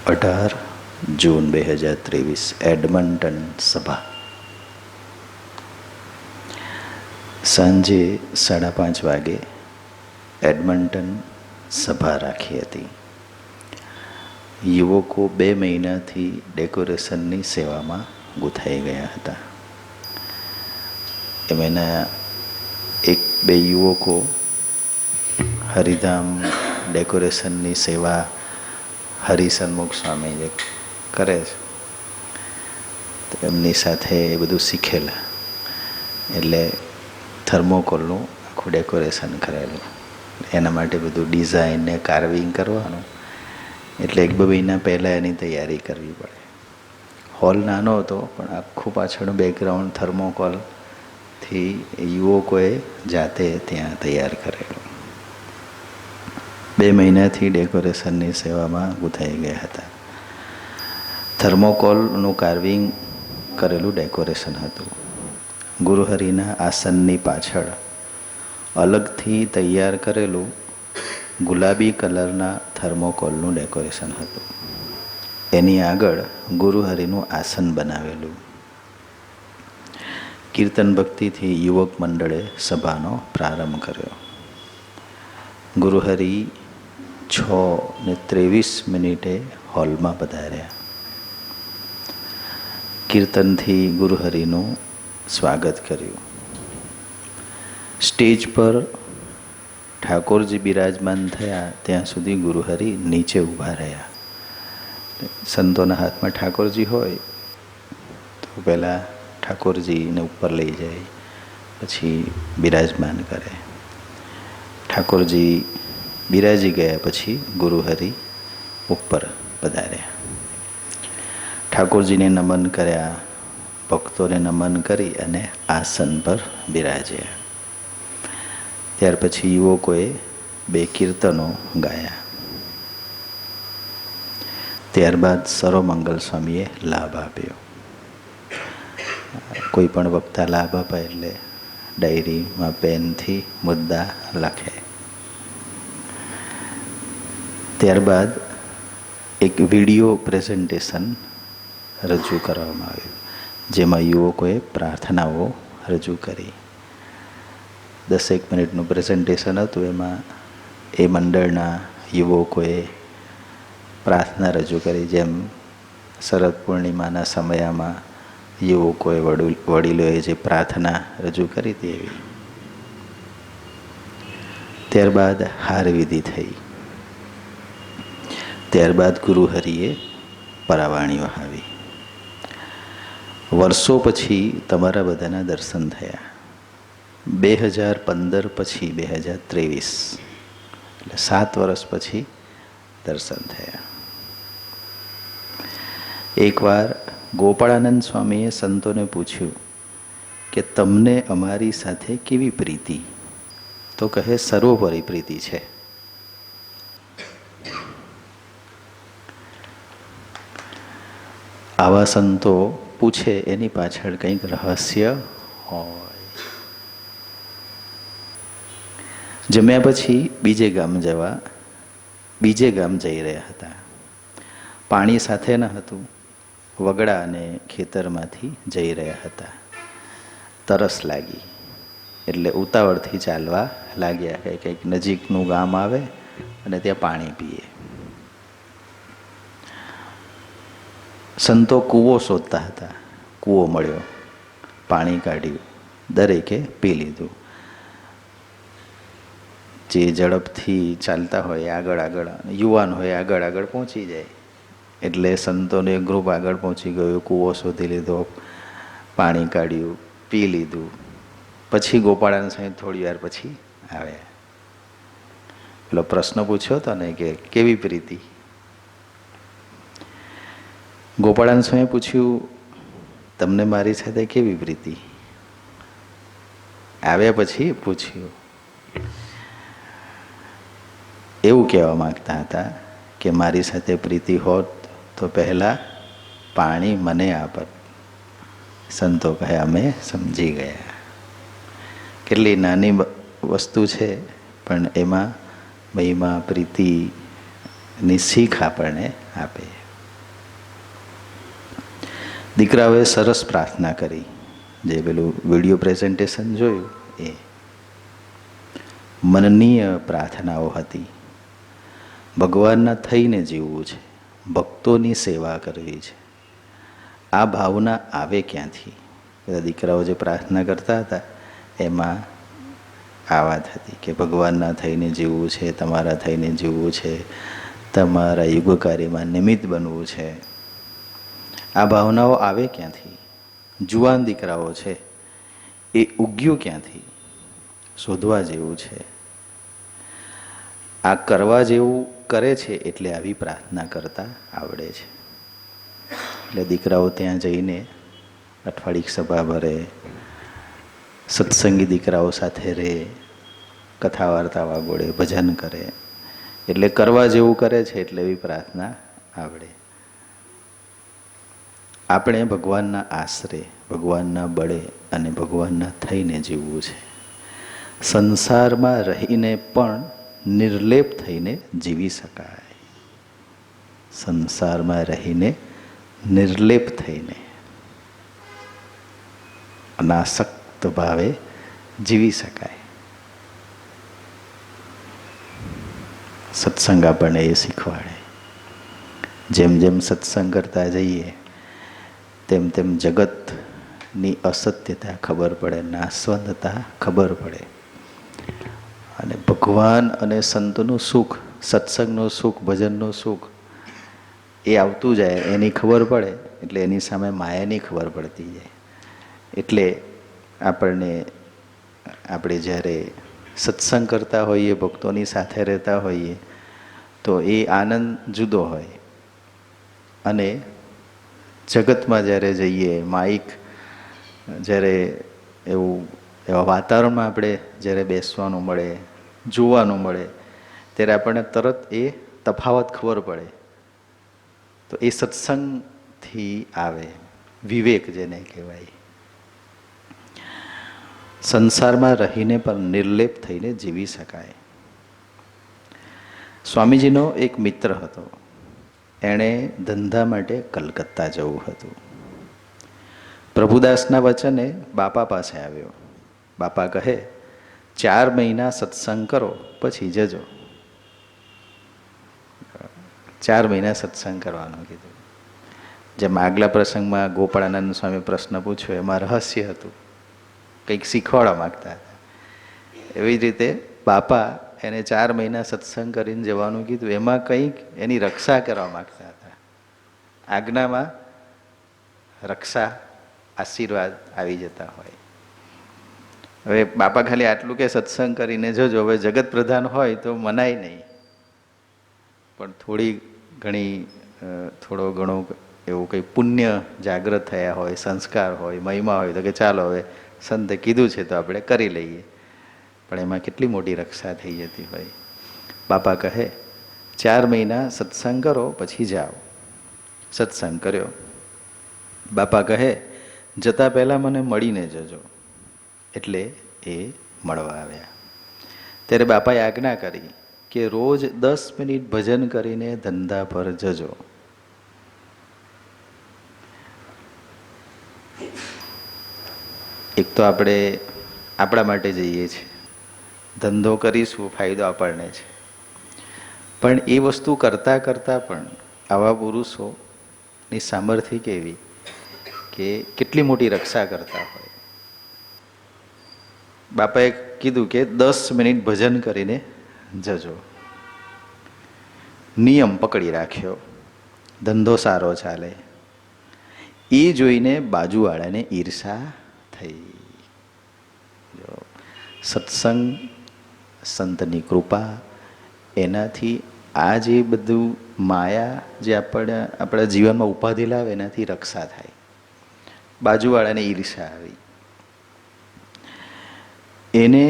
18 જૂન 2023 Edmonton સભા. સાંજે 5:30 વાગે એડમન્ટન સભા રાખી હતી. યુવકો 2 મહિનાથી ડેકોરેશનની સેવામાં ગૂંથાઈ ગયા હતા. એમાંના 1-2 યુવકો હરિધામ ડેકોરેશનની સેવા હરિસન્મુખ સ્વામી જે કરે છે તો એમની સાથે એ બધું શીખેલા, એટલે થર્મોકોલનું આખું ડેકોરેશન કરેલું. એના માટે બધું ડિઝાઇન ને કાર્વિંગ કરવાનું, એટલે 1-2 મહિના પહેલાં એની તૈયારી કરવી પડે. હોલ નાનો હતો પણ આખું પાછળનું બેકગ્રાઉન્ડ થર્મોકોલથી યુવકોએ જાતે ત્યાં તૈયાર કરેલું. 2 મહિનાથી ડેકોરેશનની સેવામાં ગૂંથાઈ ગયા હતા. થર્મોકોલનું કાર્વિંગ કરેલું ડેકોરેશન હતું. ગુરુહરિના આસનની પાછળ અલગથી તૈયાર કરેલું ગુલાબી કલરના થર્મોકોલનું ડેકોરેશન હતું. એની આગળ ગુરુહરિનું આસન બનાવેલું. કીર્તન ભક્તિથી યુવક મંડળે સભાનો પ્રારંભ કર્યો. ગુરુહરિ 6:23 હોલમાં પધાર્યા. કીર્તનથી ગુરુહરિનું સ્વાગત કર્યું. સ્ટેજ પર ઠાકોરજી બિરાજમાન થયા ત્યાં સુધી ગુરુહરિ નીચે ઊભા રહ્યા. સંતોના હાથમાં ઠાકોરજી હોય તો પહેલાં ઠાકોરજીને ઉપર લઈ જાય, પછી બિરાજમાન કરે. ઠાકોરજી બિરાજી ગયા પછી ગુરુહરિ ઉપર પધાર્યા. ઠાકોરજીને નમન કર્યા, ભક્તોને નમન કરી અને આસન પર બિરાજ્યા. ત્યાર પછી યુવકોએ 2 કીર્તનો ગાયા. ત્યારબાદ સર્વમંગલ સ્વામીએ લાભ આપ્યો. કોઈ પણ વક્તા લાભ અપાય એટલે ડાયરીમાં પેનથી મુદ્દા લખે. ત્યારબાદ એક વિડીયો પ્રેઝન્ટેશન રજૂ કરવામાં આવ્યું, જેમાં યુવકોએ પ્રાર્થનાઓ રજૂ કરી. 10 મિનિટનું પ્રેઝન્ટેશન હતું. એમાં એ મંડળના યુવકોએ પ્રાર્થના રજૂ કરી, જેમ શરદ પૂર્ણિમાના સમયમાં યુવકોએ વડીલોએ જે પ્રાર્થના રજૂ કરી હતી એવી. ત્યારબાદ હાર વિધિ થઈ. ત્યારબાદ ગુરુહરિએ પરાવાણી વહાવી. વર્ષો પછી તમારા બધાના દર્શન થયા. 2015 પછી 2023, એટલે 7 વર્ષ પછી દર્શન થયા. એકવાર ગોપાળાનંદ સ્વામીએ સંતોને પૂછ્યું કે તમને અમારી સાથે કેવી પ્રીતિ? તો કહે સર્વોપરી પ્રીતિ છે. આવા સંતો પૂછે એની પાછળ કંઈક રહસ્ય હોય. જમ્યા પછી બીજે ગામ જઈ રહ્યા હતા. પાણી સાથે ન હતું. વગડા અને ખેતરમાંથી જઈ રહ્યા હતા. તરસ લાગી એટલે ઉતાવળથી ચાલવા લાગ્યા કે કંઈક નજીકનું ગામ આવે અને ત્યાં પાણી પીએ. સંતો કૂવો શોધતા હતા. કૂવો મળ્યો, પાણી કાઢ્યું, દરેકે પી લીધું. જે ઝડપથી ચાલતા હોય આગળ યુવાન હોય આગળ પહોંચી જાય. એટલે સંતોનું એક ગ્રુપ આગળ પહોંચી ગયું, કૂવો શોધી લીધો, પાણી કાઢ્યું, પી લીધું. પછી ગોપાળાનંદ સ્વામી થોડી વાર પછી આવ્યા. પેલો પ્રશ્ન પૂછ્યો હતો ને કે કેવી પ્રીતિ? ગોપાળાનંદ સ્વામીએ પૂછ્યું, તમને મારી સાથે કેવી પ્રીતિ? આવ્યા પછી પૂછ્યું. એવું કહેવા માગતા હતા કે મારી સાથે પ્રીતિ હોત તો પહેલાં પાણી મને આપત. સંતો કહે અમે સમજી ગયા. કેટલી નાની વસ્તુ છે પણ એમાં મહિમા પ્રીતિની શીખ આપણને આપે. દીકરાઓએ સરસ પ્રાર્થના કરી, જે પેલું વિડીયો પ્રેઝન્ટેશન જોયું એ મનનીય પ્રાર્થનાઓ હતી. ભગવાનના થઈને જીવવું છે, ભક્તોની સેવા કરવી છે. આ ભાવના આવે ક્યાંથી? બધા દીકરાઓ જે પ્રાર્થના કરતા હતા એમાં આ વાત હતી કે ભગવાનના થઈને જીવવું છે, તમારા થઈને જીવવું છે, તમારા યુગ કાર્યમાં નિમિત્ત બનવું છે. આ ભાવનાઓ આવે ક્યાંથી? જુવાન દીકરાઓ છે એ ઉગ્યું ક્યાંથી? શોધવા જેવું છે. આ કરવા જેવું કરે છે એટલે આવી પ્રાર્થના કરતા આવડે છે. એટલે દીકરાઓ ત્યાં જઈને અઠવાડિક સભા ભરે, સત્સંગી દીકરાઓ સાથે રહે, કથા વાર્તા વાગોડે, ભજન કરે. એટલે કરવા જેવું કરે છે એટલે એવી પ્રાર્થના આવડે. આપણે ભગવાનના આશરે, ભગવાનના બળે અને ભગવાનના થઈને જીવવું છે. સંસારમાં રહીને પણ નિર્લેપ થઈને જીવી શકાય. સંસારમાં રહીને નિર્લેપ થઈને અનાસક્ત ભાવે જીવી શકાય. સત્સંગ આપણને એ શીખવાડે. જેમ જેમ સત્સંગ કરતા જઈએ તેમ તેમ જગતની અસત્યતા ખબર પડે, નાશવંતતા ખબર પડે. અને ભગવાન અને સંતનું સુખ, સત્સંગનું સુખ, ભજનનું સુખ એ આવતું જાય, એની ખબર પડે એટલે એની સામે માયાની ખબર પડતી જાય. એટલે આપણે જ્યારે સત્સંગ કરતા હોઈએ, ભક્તોની સાથે રહેતા હોઈએ તો એ આનંદ જુદો હોય. અને જગતમાં જ્યારે જઈએ, માઇક જ્યારે એવા વાતાવરણમાં આપણે જ્યારે બેસવાનું મળે, જોવાનું મળે, ત્યારે આપણને તરત એ તફાવત ખબર પડે. તો એ સત્સંગથી આવે, વિવેક જેને કહેવાય. સંસારમાં રહીને પણ નિર્લેપ થઈને જીવી શકાય. સ્વામીજીનો એક મિત્ર હતો. એણે ધંધા માટે કલકત્તા જવું હતું. પ્રભુદાસના વચને બાપા પાસે આવ્યો. બાપા કહે, 4 મહિના સત્સંગ કરો પછી જજો. 4 મહિના સત્સંગ કરવાનું કીધું. જેમ આગલા પ્રસંગમાં ગોપાળાનંદ સ્વામી પ્રશ્ન પૂછ્યો એમાં રહસ્ય હતું, કંઈક શીખવાડવા માગતા હતા. એવી જ રીતે બાપા એને 4 મહિના સત્સંગ કરીને જવાનું કીધું, એમાં કંઈક એની રક્ષા કરવા માગતા હતા. આજ્ઞામાં રક્ષા, આશીર્વાદ આવી જતા હોય. હવે બાપા ખાલી આટલું કે સત્સંગ કરીને જજો, હવે જગત પ્રધાન હોય તો મનાય નહીં, પણ થોડો ઘણો એવું કંઈ પુણ્ય જાગૃત થયા હોય, સંસ્કાર હોય, મહિમા હોય તો કે ચાલો હવે સંતે કીધું છે તો આપણે કરી લઈએ. પણ એમાં કેટલી મોટી રક્ષા થઈ જતી હોય. બાપા કહે 4 મહિના સત્સંગ કરો પછી જાઓ. સત્સંગ કર્યો. બાપા કહે જતાં પહેલાં મને મળીને જજો. એટલે એ મળવા આવ્યા. ત્યારે બાપાએ આજ્ઞા કરી કે રોજ 10 મિનિટ ભજન કરીને ધંધા પર જજો. એક તો આપણે આપણા માટે જઈએ છીએ, ધંધો કરીશું, ફાયદો આપણને છે. પણ એ વસ્તુ કરતાં કરતાં પણ આવા પુરુષોની સામર્થ્ય કેવી કે કેટલી મોટી રક્ષા કરતા હોય. બાપાએ કીધું કે 10 મિનિટ ભજન કરીને જજો. નિયમ પકડી રાખ્યો, ધંધો સારો ચાલે. એ જોઈને બાજુવાળાને ઈર્ષા થઈ. સત્સંગ, સંતની કૃપા, એનાથી આ જે બધું માયા જે આપણા જીવનમાં ઉપાધિ લાવે એનાથી રક્ષા થાય. બાજુવાળાને ઈર્ષા આવી. એને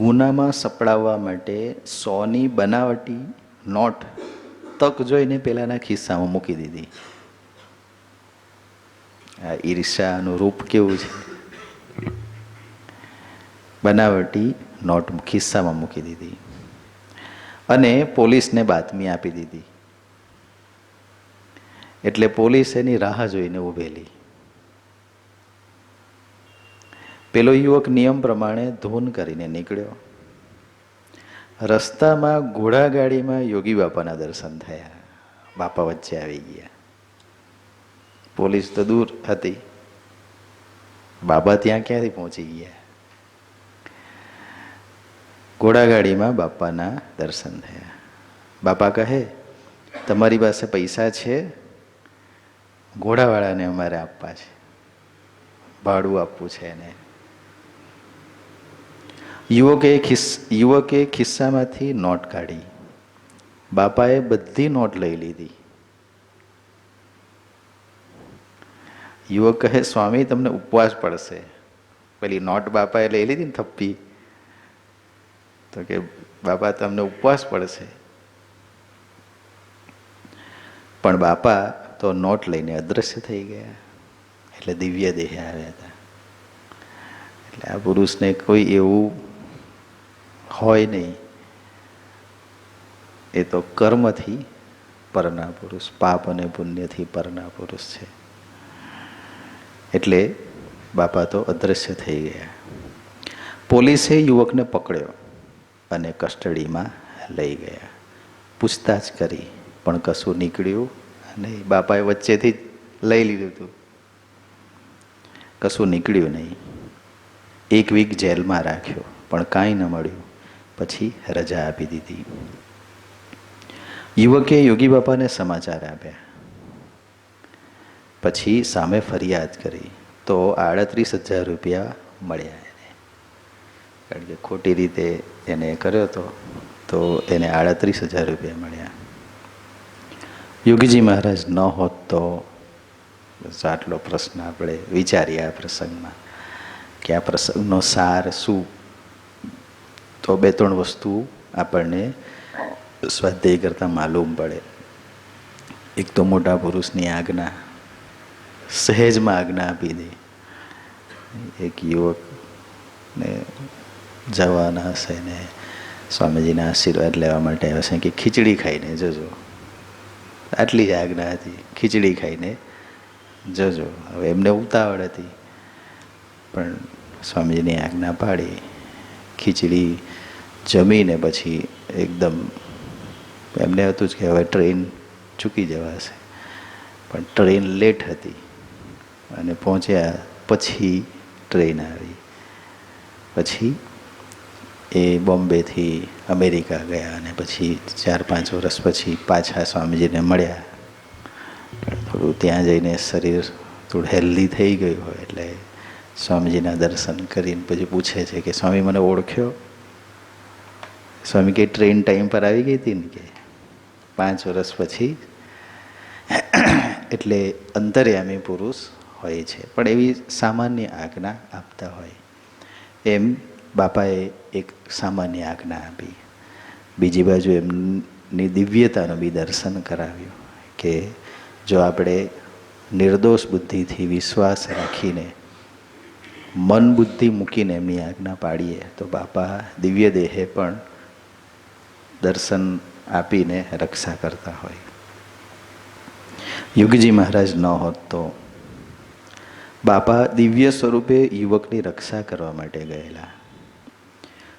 ગુનામાં સપડાવવા માટે 100ની બનાવટી નોટ તક જોઈને પેલાના ખિસ્સામાં મૂકી દીધી. આ ઈર્ષાનું રૂપ કેવું છે! બનાવટી નોટ ખિસ્સામાં મૂકી દીધી અને પોલીસને બાતમી આપી દીધી. એટલે પોલીસ એની રાહ જોઈને ઊભેલી. પેલો યુવક નિયમ પ્રમાણે ધૂન કરીને નીકળ્યો. રસ્તામાં ઘોડાગાડીમાં યોગી બાપાના દર્શન થયા. બાપા વચ્ચે આવી ગયા. પોલીસ તો દૂર હતી, બાબા ત્યાં ક્યાંથી પહોંચી ગયા? ઘોડાગાડીમાં બાપાના દર્શન થયા. બાપા કહે, તમારી પાસે પૈસા છે? ઘોડાવાળાને અમારે આપવા છે, ભાડું આપવું છે એને. યુવકે ખિસ્સામાંથી નોટ કાઢી. બાપાએ બધી નોટ લઈ લીધી. યુવક કહે, સ્વામી તમને ઉપવાસ પડશે. પેલી નોટ બાપાએ લઈ લીધી ને થપ્પી, તો કે બાપા તમને ઉપવાસ પડશે. પણ બાપા તો નોટ લઈને અદૃશ્ય થઈ ગયા. એટલે દિવ્ય દેહ આવ્યા હતા. એટલે આ પુરુષને કોઈ એવું હોય નહીં, એ તો કર્મથી પરના પુરુષ, પાપ અને પુણ્યથી પરના પુરુષ છે. એટલે બાપા તો અદૃશ્ય થઈ ગયા. પોલીસે યુવકને પકડ્યો અને કસ્ટડીમાં લઈ ગયા. પૂછતાછ કરી, પણ કશું નીકળ્યું નહીં. બાપાએ વચ્ચેથી જ લઈ લીધું હતું, કશું નીકળ્યું નહીં. 1 વીક જેલમાં રાખ્યો, પણ કાંઈ ન મળ્યું. પછી રજા આપી દીધી. યુવકે યોગી બાપાને સમાચાર આપ્યા. પછી સામે ફરિયાદ કરી તો 38,000 રૂપિયા મળ્યા એને. કારણ કે ખોટી રીતે એને કર્યો હતો, તો એને 38,000 રૂપિયા મળ્યા. યોગીજી મહારાજ ન હોત તો આટલો પ્રશ્ન આપણે વિચારીએ આ પ્રસંગમાં, કે આ પ્રસંગનો સાર શું? તો 2-3 વસ્તુ આપણને સ્વાધ્યાય કરતાં માલુમ પડે. એક તો મોટા પુરુષની આજ્ઞા, સહેજમાં આજ્ઞા આપી દે. એક યુવકને જવાના હશે ને સ્વામીજીના આશીર્વાદ લેવા માટે આવ્યા છે, કે ખીચડી ખાઈને જજો. આટલી જ આજ્ઞા હતી, ખીચડી ખાઈને જજો. હવે એમને ઉતાવળ હતી, પણ સ્વામીજીની આજ્ઞા પાડી. ખીચડી જમીને પછી એકદમ એમને હતું જ કે હવે ટ્રેન ચૂકી જવાશે, પણ ટ્રેન લેટ હતી અને પહોંચ્યા પછી ટ્રેન આવી. પછી એ બોમ્બેથી અમેરિકા ગયા અને પછી 4-5 વર્ષ પછી પાછા સ્વામીજીને મળ્યા. થોડું ત્યાં જઈને શરીર થોડું હેલ્ધી થઈ ગયું હોય એટલે સ્વામીજીના દર્શન કરીને પછી પૂછે છે કે સ્વામી મને ઓળખ્યો? સ્વામી કે ટ્રેન ટાઈમ પર આવી ગઈ હતી ને, કે 5 વર્ષ પછી. એટલે અંતર્યામી પુરુષ હોય છે, પણ એવી સામાન્ય આજ્ઞા આપતા હોય. એમ બાપાએ એક સામાન્ય આજ્ઞા આપી. બીજી બાજુ એમની દિવ્યતાનું બી દર્શન કરાવ્યું, કે જો આપણે નિર્દોષ બુદ્ધિથી વિશ્વાસ રાખીને મન બુદ્ધિ મૂકીને એમની આજ્ઞા પાડીએ તો બાપા દિવ્ય દેહે પણ દર્શન આપીને રક્ષા કરતા હોય. યોગીજી મહારાજ ન હોત તો બાપા દિવ્ય સ્વરૂપે યુવકની રક્ષા કરવા માટે ગયેલા,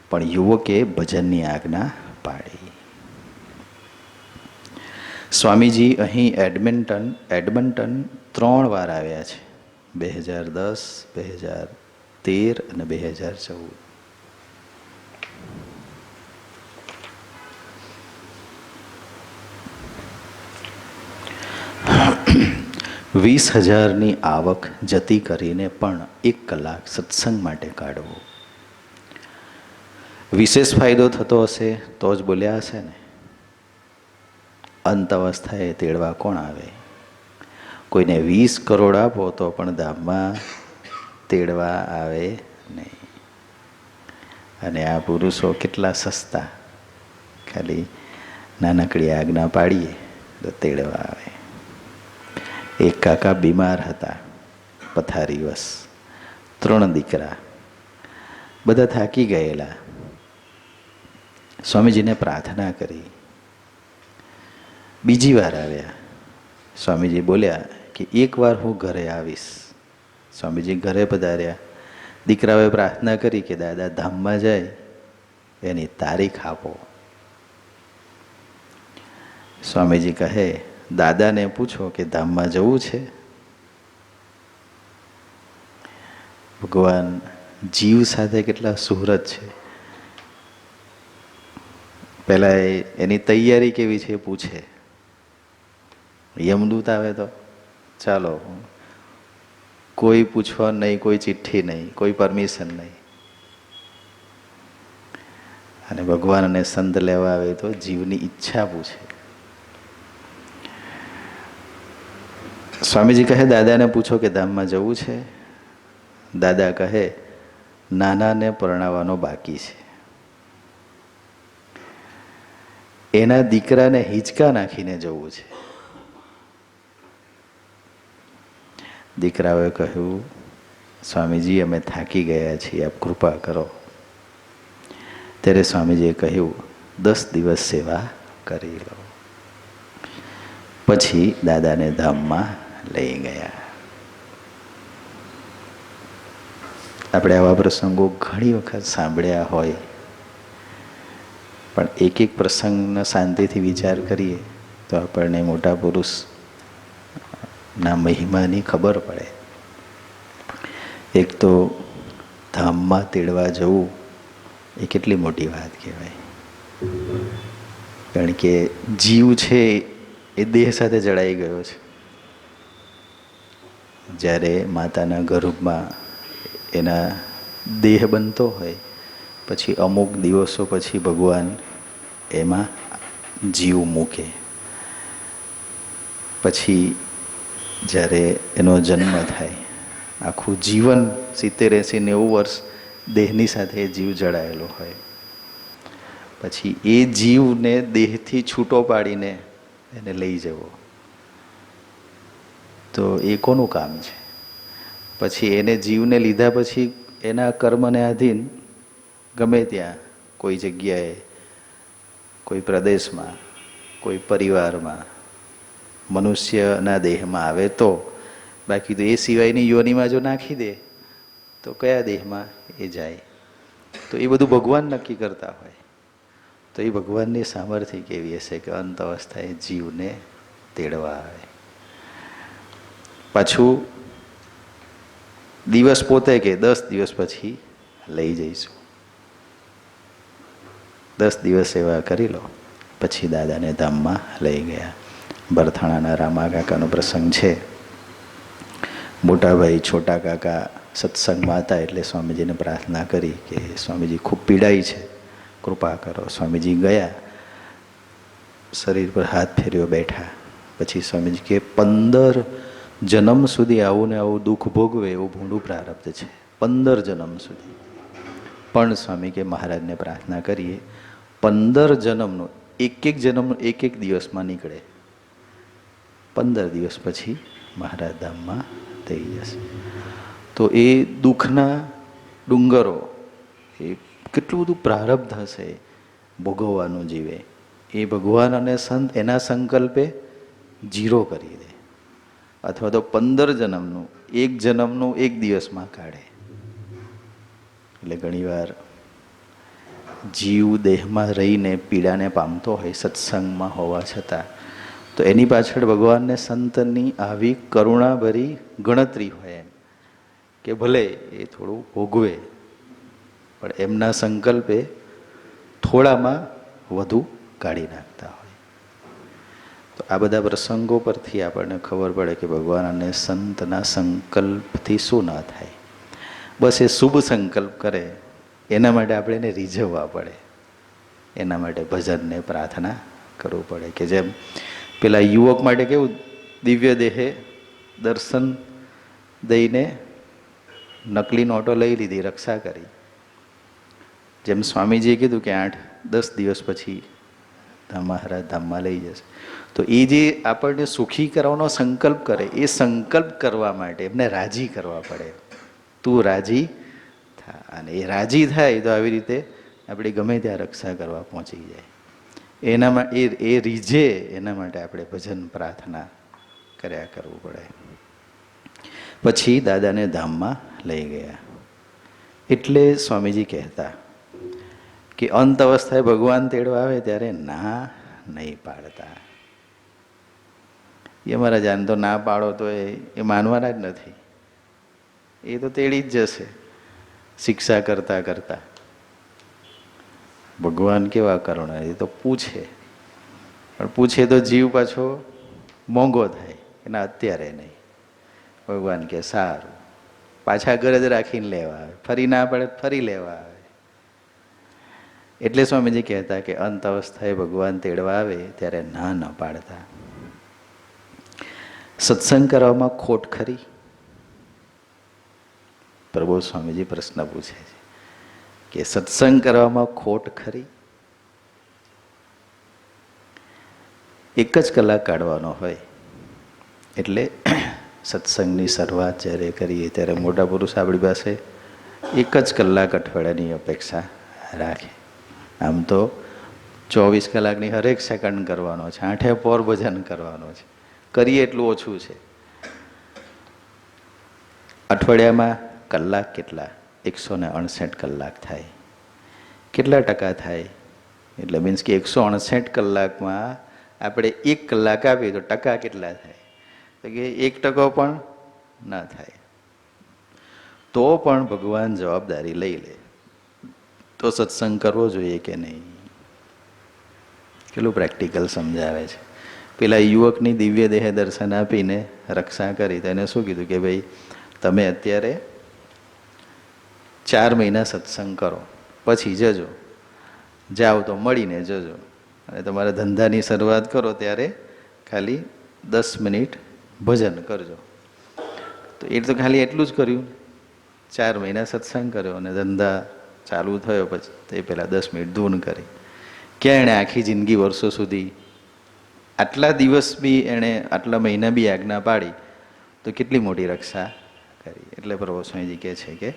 પણ યુવકે ભજનની આજ્ઞા પાડી. સ્વામીજી અહીં એડમન્ટન 3 વાર આવ્યા છે, 2010, 2013 અને 2014. 20,000ની આવક જતી કરીને પણ 1 કલાક સત્સંગ માટે કાઢવો. વિશેષ ફાયદો થતો હશે તો જ બોલ્યા હશે ને. અંત અવસ્થાએ તેડવા કોણ આવે? કોઈને 20 કરોડ આપો તો પણ ધામમાં તેડવા આવે નહીં. અને આ પુરુષો કેટલા સસ્તા, ખાલી નાનકડી આજ્ઞા પાડીએ તો તેડવા આવે. એક કાકા બીમાર હતા, પથારીવશ, 3 દીકરા, બધા થાકી ગયેલા. સ્વામીજીને પ્રાર્થના કરી. બીજી વાર આવ્યા. સ્વામીજી બોલ્યા કે 1 વાર હું ઘરે આવીશ. સ્વામીજી ઘરે પધાર્યા. દીકરાઓએ પ્રાર્થના કરી કે દાદા ધામમાં જાય એની તારીખ આપો. સ્વામીજી કહે, દાદાને પૂછો કે ધામમાં જવું છે. ભગવાન જીવ સાથે કેટલા સુહૃદ છે. પહેલા એની તૈયારી કેવી છે એ પૂછે. યમદૂત આવે તો ચાલો, કોઈ પૂછવા નહીં, કોઈ ચિઠ્ઠી નહીં, કોઈ પરમિશન નહીં. અને ભગવાન અને સંત લેવા આવે તો જીવની ઈચ્છા પૂછે. સ્વામીજી કહે, દાદાને પૂછો કે ધામમાં જવું છે. દાદા કહે, નાનાને પરણાવવાનો બાકી છે. એના દીકરાને હિંચકા નાખીને જવું છે. દીકરાઓએ કહ્યું, સ્વામીજી અમે થાકી ગયા છીએ, આપ કૃપા કરો. ત્યારે સ્વામીજીએ કહ્યું, 10 દિવસ સેવા કરી લો. પછી દાદાને ધામમાં લઈ ગયા. આપણે આવા પ્રસંગો ઘણી વખત સાંભળ્યા હોય, પણ એક એક પ્રસંગનો શાંતિથી વિચાર કરીએ તો આપણને મોટા પુરુષના મહિમાની ખબર પડે. એક તો ધામમાં તેડવા જવું એ કેટલી મોટી વાત કહેવાય. કારણ કે જીવ છે એ દેહ સાથે જડાઈ ગયો છે. જ્યારે માતાના ગર્ભમાં એના દેહ બનતો હોય પછી અમુક દિવસો પછી ભગવાન એમાં જીવ મૂકે. પછી જ્યારે એનો જન્મ થાય, આખું જીવન 70, 80, 90 વર્ષ દેહની સાથે જીવ જડાયેલો હોય. પછી એ જીવને દેહથી છૂટો પાડીને એને લઈ જવો, તો એ કોનું કામ છે? પછી એને જીવને લીધા પછી એના કર્મને આધીન ગમે ત્યાં, કોઈ જગ્યાએ, કોઈ પ્રદેશમાં, કોઈ પરિવારમાં, મનુષ્યના દેહમાં આવે તો, બાકી તો એ સિવાયની યોનિમાં જો નાખી દે તો કયા દેહમાં એ જાય? તો એ બધું ભગવાન નક્કી કરતા હોય. તો એ ભગવાનની સામર્થ્ય કેવી હશે કે અંત અવસ્થાએ જીવને તેડવા આવે. પાછું દિવસ પોતે કે 10 દિવસ પછી લઈ જઈશું. 10 દિવસ સેવા કરી લો, પછી દાદાને ધામમાં લઈ ગયા. બરથાણાના રામા કાકાનો પ્રસંગ છે. મોટા ભાઈ છોટા કાકા સત્સંગમાં હતા એટલે સ્વામીજીને પ્રાર્થના કરી કે સ્વામીજી ખૂબ પીડાય છે, કૃપા કરો. સ્વામીજી ગયા, શરીર પર હાથ ફેર્યો, બેઠા. પછી સ્વામીજી કે 15 જન્મ સુધી આવું ને આવું દુઃખ ભોગવે એવું ભૂંડું પ્રારબ્ધ છે. 15 જન્મ સુધી. પણ સ્વામી કે મહારાજને પ્રાર્થના કરીએ, 15 જન્મનો એક જન્મનો એક દિવસમાં નીકળે. 15 દિવસ પછી મહારાજ ધામમાં થઈ જશે. તો એ દુઃખના ડુંગરો, એ કેટલું બધું પ્રારબ્ધ હશે ભોગવવાનું જીવે, એ ભગવાન અને સંત એના સંકલ્પે 0 કરી દે. અથવા તો 15 જન્મનું એક દિવસમાં કાઢે. એટલે ઘણીવાર જીવ દેહમાં રહીને પીડાને પામતો હોય સત્સંગમાં હોવા છતાં, તો એની પાછળ ભગવાનને સંતની આવી કરુણાભરી ગણતરી હોય એમ કે ભલે એ થોડું ભોગવે પણ એમના સંકલ્પે થોડામાં વધુ કાઢી નાખતા હોય. તો આ બધા પ્રસંગો પરથી આપણને ખબર પડે કે ભગવાન અને સંતના સંકલ્પથી શું ના થાય. બસ એ શુભ સંકલ્પ કરે એના માટે આપણે એને રીઝવવા પડે. એના માટે ભજનને પ્રાર્થના કરવું પડે. કે જેમ પેલા યુવક માટે કેવું દિવ્ય દેહે દર્શન દઈને નકલી નોટો લઈ લીધી, રક્ષા કરી. જેમ સ્વામીજીએ કીધું કે 8-10 દિવસ પછી મહારાજ ધામમાં લઈ જશે. તો એ જે આપણને સુખી કરવાનો સંકલ્પ કરે, એ સંકલ્પ કરવા માટે એમને રાજી કરવા પડે. તું રાજી થા. અને એ રાજી થાય તો આવી રીતે આપણી ગમે ત્યાં રક્ષા કરવા પહોંચી જાય. એનામાં એ રીઝે એના માટે આપણે ભજન પ્રાર્થના કર્યા કરવું પડે. પછી દાદાને ધામમાં લઈ ગયા. એટલે સ્વામીજી કહેતા કે અંત અવસ્થાએ ભગવાન તેડવા આવે ત્યારે ના નહીં પાડતા. એ મારા જાન તો ના પાડો તો એ માનવાના જ નથી. એ તો તેડી જ જશે શિક્ષા કરતા કરતા. ભગવાન કેવા કરુણા, એ તો પૂછે, પણ પૂછે તો જીવ પાછો મોંઘો થાય કે ના અત્યારે નહીં. ભગવાન કે સારું, પાછા ગરજ રાખીને લેવા આવે, ફરી ના પડે ફરી લેવા આવે. એટલે સ્વામીજી કહેતા કે અંત અવસ્થાએ ભગવાન તેડવા આવે ત્યારે ના ન પાડતા. સત્સંગ કરવામાં ખોટ ખરી? પ્રભુ સ્વામીજી પ્રશ્ન પૂછે છે કે સત્સંગ કરવામાં ખોટ ખરી? એક જ કલાક કાઢવાનો હોય એટલે સત્સંગની શરૂઆત જ્યારે કરીએ ત્યારે મોટા પુરુષ આપણી પાસે એક જ કલાક અઠવાડિયાની અપેક્ષા રાખે. આમ તો 24 કલાકની હરેક સેકન્ડ કરવાનો છે, 8 પોર ભજન કરવાનો છે, કરીએ એટલું ઓછું છે. અઠવાડિયામાં કલાક કેટલા? 168 કલાક થાય. કેટલા ટકા થાય? એટલે મીન્સ કે 168 કલાકમાં આપણે 1 કલાક આપીએ તો ટકા કેટલા થાય? તો કે 1% પણ ના થાય. તો પણ ભગવાન જવાબદારી લઈ લે તો સત્સંગ કરવો જોઈએ કે નહીં? કેટલું પ્રેક્ટિકલ સમજાવે છે. પેલા યુવકની દિવ્ય દેહ દર્શન આપીને રક્ષા કરી, તેને શું કીધું કે ભાઈ તમે અત્યારે 4 મહિના સત્સંગ કરો, પછી જજો, જાઓ તો મળીને જજો, અને તમારા ધંધાની શરૂઆત કરો ત્યારે ખાલી 10 મિનિટ ભજન કરજો. તો એ તો ખાલી એટલું જ કર્યું, 4 મહિના સત્સંગ કર્યો અને ધંધા ચાલુ થયો પછી તો એ પહેલાં 10 મિનિટ ધૂન કરી. ક્યાં એણે આખી જિંદગી વર્ષો સુધી આટલા દિવસ બી એણે આટલા મહિના બી આજ્ઞા પાડી તો કેટલી મોટી રક્ષા કરી. એટલે પ્રભુ સ્વામીજી કહે છે કે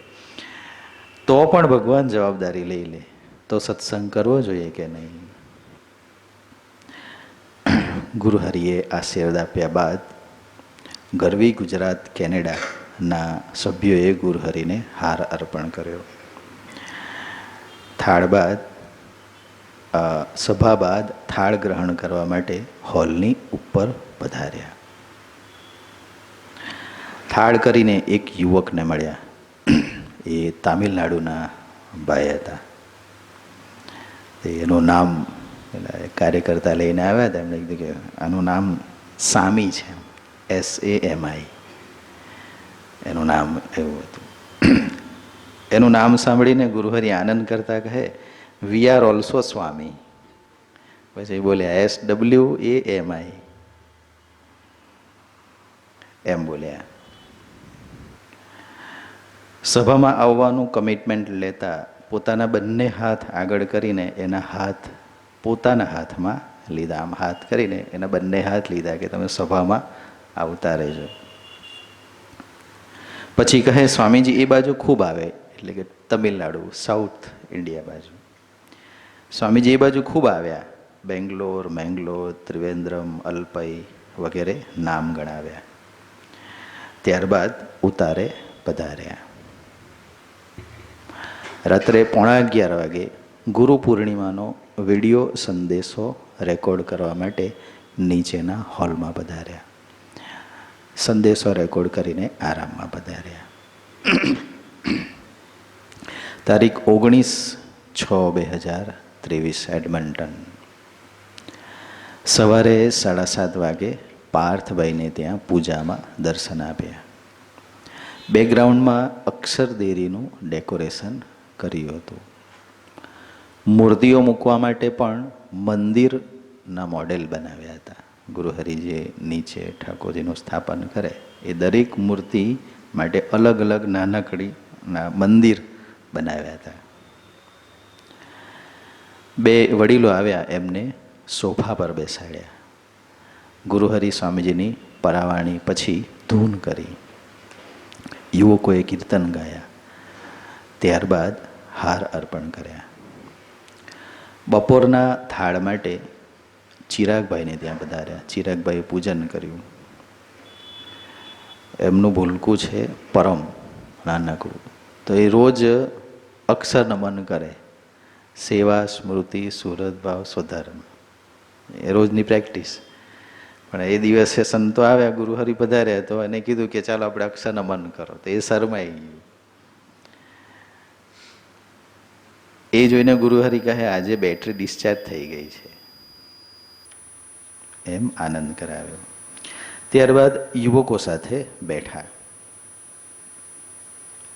તો પણ ભગવાન જવાબદારી લઈ લે તો સત્સંગ કરવો જોઈએ કે નહીં? ગુરુહરિએ આશીર્વાદ આપ્યા બાદ ગરવી ગુજરાત કેનેડાના સભ્યોએ ગુરુહરિને હાર અર્પણ કર્યો. થાળ બાદ સભા બાદ થાળ ગ્રહણ કરવા માટે હોલની ઉપર પધાર્યા. થાળ કરીને એક યુવકને મળ્યા. એ તામિલનાડુના ભાઈ હતા. એનું નામ કાર્યકર્તા લઈને આવ્યા હતા. એમણે કીધું કે આનું નામ સામી છે, SAMI એનું નામ એવું હતું. એનું નામ સાંભળીને ગુરુહરિ આનંદ કરતા કહે વી આર ઓલ્સો સ્વામી. પછી બોલ્યા SWAMI એમ બોલ્યા. સભામાં આવવાનું કમિટમેન્ટ લેતા પોતાના બંને હાથ આગળ કરીને એના હાથ પોતાના હાથમાં લીધા. આમ હાથ કરીને એના બંને હાથ લીધા કે તમે સભામાં આવતા રહેજો. પછી કહે સ્વામીજી એ બાજુ ખૂબ આવે, એટલે કે તમિલનાડુ સાઉથ ઇન્ડિયા બાજુ. સ્વામીજી એ બાજુ ખૂબ આવ્યા. બેંગ્લોર, મેંગ્લોર, ત્રિવેન્દ્રમ, અલ્પઈ વગેરે નામ ગણાવ્યા. ત્યારબાદ ઉતારે પધાર્યા. રાત્રે 11:15 વાગે ગુરુ પૂર્ણિમાનો વિડીયો સંદેશો રેકોર્ડ કરવા માટે નીચેના હોલમાં પધાર્યા. સંદેશો રેકોર્ડ કરીને આરામમાં પધાર્યા. તારીખ 19/6/2023 એડમન્ટન. સવારે 7:30 વાગે પાર્થભાઈને ત્યાં પૂજામાં દર્શન આપ્યા. બેકગ્રાઉન્ડમાં અક્ષરદેરીનું ડેકોરેશન કર્યું હતું. મૂર્તિઓ મૂકવા માટે પણ મંદિરના મોડેલ બનાવ્યા હતા. ગુરુહરિ જે નીચે ઠાકોરજીનું સ્થાપન કરે એ દરેક મૂર્તિ માટે અલગ અલગ નાનકડીના મંદિર બનાવ્યા હતા. 2 વડીલો આવ્યા, એમને સોફા પર બેસાડ્યા. ગુરુહરિ સ્વામીજીની પરાવાણી પછી ધૂન કરી. યુવકોએ કીર્તન ગાયા. ત્યારબાદ હાર અર્પણ કર્યા. બપોરના થાળ માટે ચિરાગભાઈને ત્યાં પધાર્યા. ચિરાગભાઈએ પૂજન કર્યું. એમનું ભૂલકું છે પરમ નાનકડું, તો એ રોજ અક્ષર નમન કરે, સેવા સ્મૃતિ સુરત ભાવ સુધારણ, એ રોજની પ્રેક્ટિસ. પણ એ દિવસે સંતો આવ્યા, ગુરુહરિ પધાર્યા, તો એને કીધું કે ચાલો આપણે અક્ષર નમન કરો, તો એ શરમાઈ ગયું. એ જોઈને ગુરુહરિ કહે આજે બેટરી ડિસ્ચાર્જ થઈ ગઈ છે, એમ આનંદ કરાવ્યો. ત્યારબાદ યુવકો સાથે બેઠા.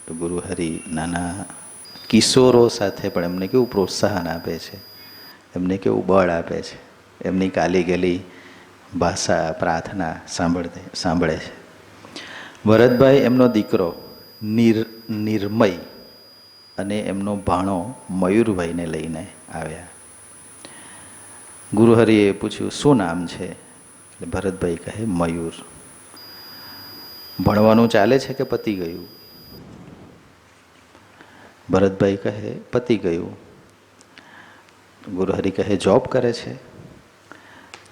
તો ગુરુહરિ નાના કિશોરો સાથે પણ એમને કેવું પ્રોત્સાહન આપે છે, એમને કેવું બળ આપે છે, એમની કાલી ગેલી ભાષા પ્રાર્થના સાંભળે છે. ભરતભાઈ એમનો દીકરો નિર્મય અને એમનો ભાણો મયુરભાઈને લઈને આવ્યા. ગુરુહરિએ પૂછ્યું શું નામ છે? એટલે ભરતભાઈ કહે મયુર. ભણવાનું ચાલે છે કે પતી ગયું? ભરતભાઈ કહે પતી ગયું. ગુરુહરિ કહે જોબ કરે છે?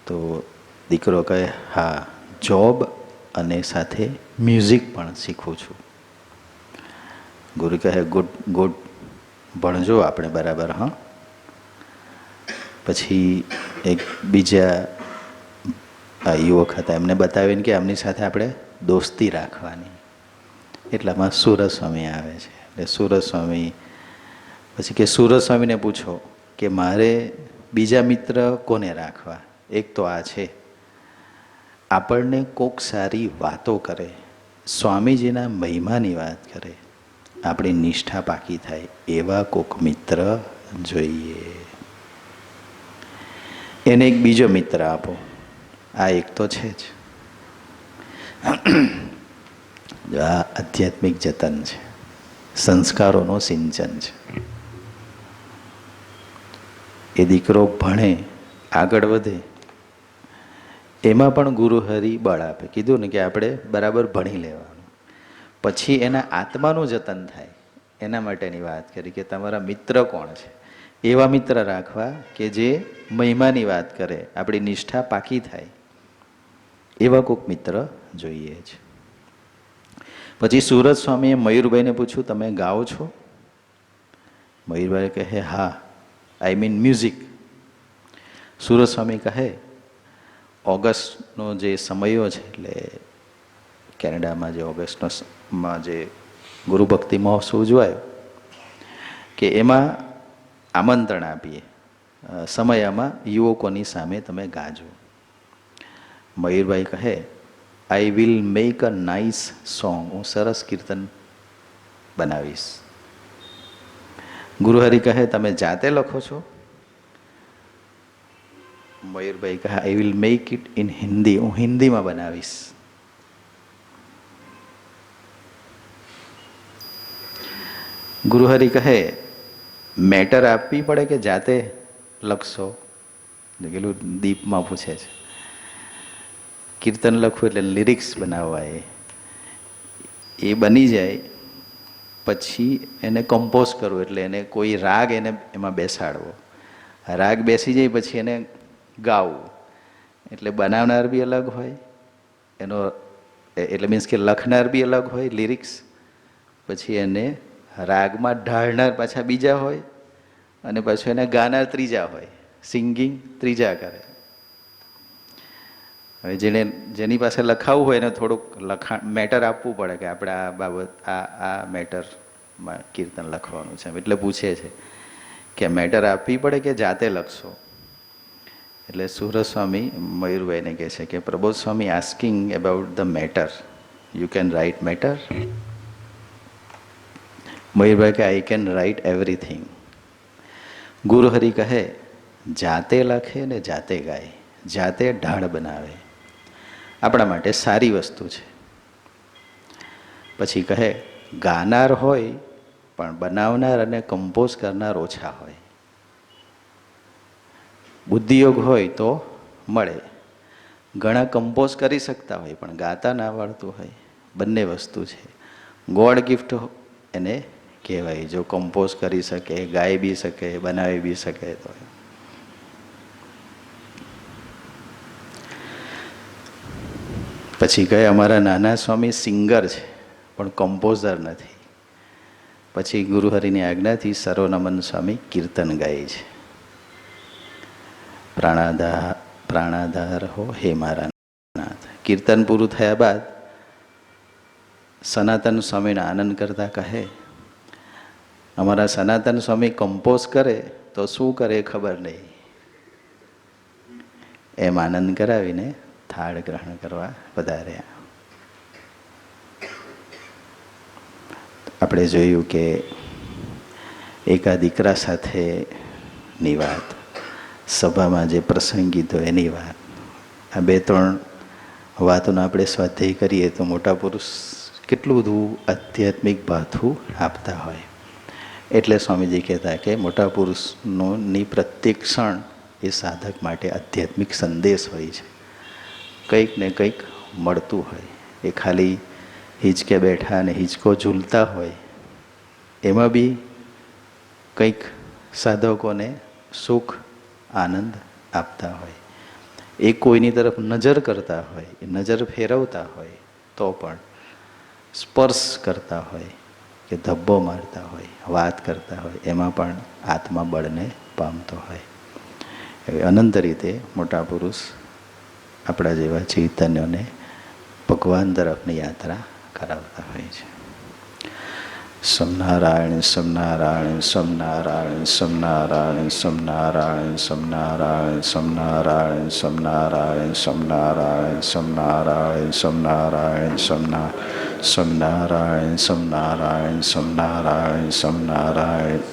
તો દીકરો કહે હા, જોબ અને સાથે મ્યુઝિક પણ શીખું છું. ગુરુ કહે ગુડ ગુડ, ભણજો આપણે બરાબર. હા. પછી એક બીજા યુવક હતા, એમને બતાવીને કે આમની સાથે આપણે દોસ્તી રાખવાની. એટલામાં સુરત સ્વામી આવે છે. એટલે સુરત સ્વામી પછી કે સુરત સ્વામીને પૂછો કે મારે બીજા મિત્ર કોને રાખવા? એક તો આ છે, આપણને કોક સારી વાતો કરે, સ્વામીજીના મહિમાની વાત કરે, આપણી નિષ્ઠા પાકી થાય એવા કોક મિત્ર જોઈએ. એને એક બીજો મિત્ર આપો. આ એક તો છે જ. આ આધ્યાત્મિક જતન છે, સંસ્કારોનો સિંચન છે. એ દીકરો ભણે, આગળ વધે, એમાં પણ ગુરુહરિ બળ આપે. કીધું ને કે આપણે બરાબર ભણી લેવાનું. પછી એના આત્માનું જતન થાય એના માટેની વાત કરી કે તમારા મિત્ર કોણ છે. એવા મિત્ર રાખવા કે જે મહિમાની વાત કરે, આપણી નિષ્ઠા પાકી થાય એવા કોઈક મિત્ર જોઈએ છે. પછી સુરત સ્વામીએ મયુરભાઈને પૂછ્યું તમે ગાઓ છો? મયુરભાઈ કહે હા, આઈ મીન મ્યુઝિક. સુરત સ્વામી કહે ઓગસ્ટનો જે સમયો છે, એટલે કેનેડામાં જે ઓગસ્ટમાં જે ગુરુભક્તિ મહોત્સવ ઉજવાયો કે એમાં આમંત્રણ આપીએ, સમયમાં યુવકોની સામે તમે ગાજો. મયુરભાઈ કહે I will make a nice song, હું સરસ કીર્તન બનાવીશ. ગુરુહરિ કહે તમે જાતે લખો છો? મયુરભાઈ કહે I will make it in Hindi, હું હિન્દીમાં બનાવીશ. ગુરુહરિ કહે મેટર આપવી પડે કે જાતે લખશો? પેલું દીપમાં પૂછે છે. કીર્તન લખવું એટલે લિરિક્સ બનાવવા, એ બની જાય પછી એને કમ્પોઝ કરવું, એટલે એને કોઈ રાગ એને એમાં બેસાડવો. રાગ બેસી જાય પછી એને ગાવું. એટલે બનાવનાર બી અલગ હોય એનો, એટલે મીન્સ કે લખનાર બી અલગ હોય લિરિક્સ, પછી એને રાગમાં ઢાળનાર પાછા બીજા હોય, અને પાછું એને ગાનાર ત્રીજા હોય, સિંગિંગ ત્રીજા કરે. હવે જેની પાસે લખાવવું હોય એને થોડુંક મેટર આપવું પડે કે આપણે આ બાબત આ મેટરમાં કીર્તન લખવાનું છે. એટલે પૂછે છે કે મેટર આપવી પડે કે જાતે લખશો? એટલે સુરત સ્વામી મયુરભાઈને કહે છે કે Prabodh Swami asking about the matter, you can write matter? Mayurbhai કે I can write everything. Guruhari કહે જાતે લખે ને જાતે ગાય, જાતે ઢાળ બનાવે, આપણા માટે સારી વસ્તુ છે. પછી કહે ગાનાર હોય પણ બનાવનાર અને કમ્પોઝ કરનાર ઓછા હોય. બુદ્ધિયોગ હોય તો મળે, ઘણા કમ્પોઝ કરી શકતા હોય પણ ગાતા ના આવડતું હોય. બંને વસ્તુ છે. ગોડ ગિફ્ટ એને કહેવાય, જો કમ્પોઝ કરી શકે, ગાઈ બી શકે, બનાવી બી શકે. તો પછી કહે અમારા નાના સ્વામી સિંગર છે પણ કમ્પોઝર નથી. પછી ગુરુહરિની આજ્ઞાથી સર્વનમન સ્વામી કીર્તન ગાય છે. પ્રાણાધાર હો હે મારા નાથ. કીર્તન પૂરું થયા બાદ સનાતન સ્વામીને આનંદ કરતા કહે, અમારા સનાતન સ્વામી કમ્પોઝ કરે તો શું કરે ખબર નહીં. એમ આનંદ કરાવીને થાળ ગ્રહણ કરવા પધાર્યા. આપણે જોયું કે એકા દીકરા સાથેની વાત, સભામાં જે પ્રસંગ કીધો એની વાત, આ 2-3 વાતોનો આપણે સ્વાધ્યાય કરીએ તો મોટા પુરુષ કેટલું બધું આધ્યાત્મિક ભાથું આપતા હોય. એટલે સ્વામીજી કહેતા કે મોટા પુરુષની પ્રત્યેક ક્ષણ એ સાધક માટે આધ્યાત્મિક સંદેશ હોય છે. કંઈક ને કંઈક મળતું હોય. એ ખાલી હિંચકે બેઠા અને હિંચકો ઝૂલતા હોય એમાં બી કંઈક સાધકોને સુખ આનંદ આપતા હોય. એ કોઈની તરફ નજર કરતા હોય, એ નજર ફેરવતા હોય તો પણ, સ્પર્શ કરતા હોય કે ધબ્બો મારતા હોય, વાત કરતા હોય, એમાં પણ આત્મા બળને પામતો હોય. એવી અનંત રીતે મોટા પુરુષ આપણા જેવા ચૈતન્યોને ભગવાન તરફની યાત્રા કરાવતા હોય છે. સ્વામિનારાયણ સ્વામિનારાયણ સ્વામિનારાયણ સ્વામિનારાયણ સ્વામિનારાયણ સ્વામિનારાયણ સ્વામિનારાયણ સ્વામિનારાયણ સ્વામિનારાયણ સ્વામિનારાયણ સ્વામિનારાયણ સ્વામિનારાયણ સ્વામિનારાયણ સ્વામિનારાયણ સ્વામિનારાયણ સ્વામિનારાયણ.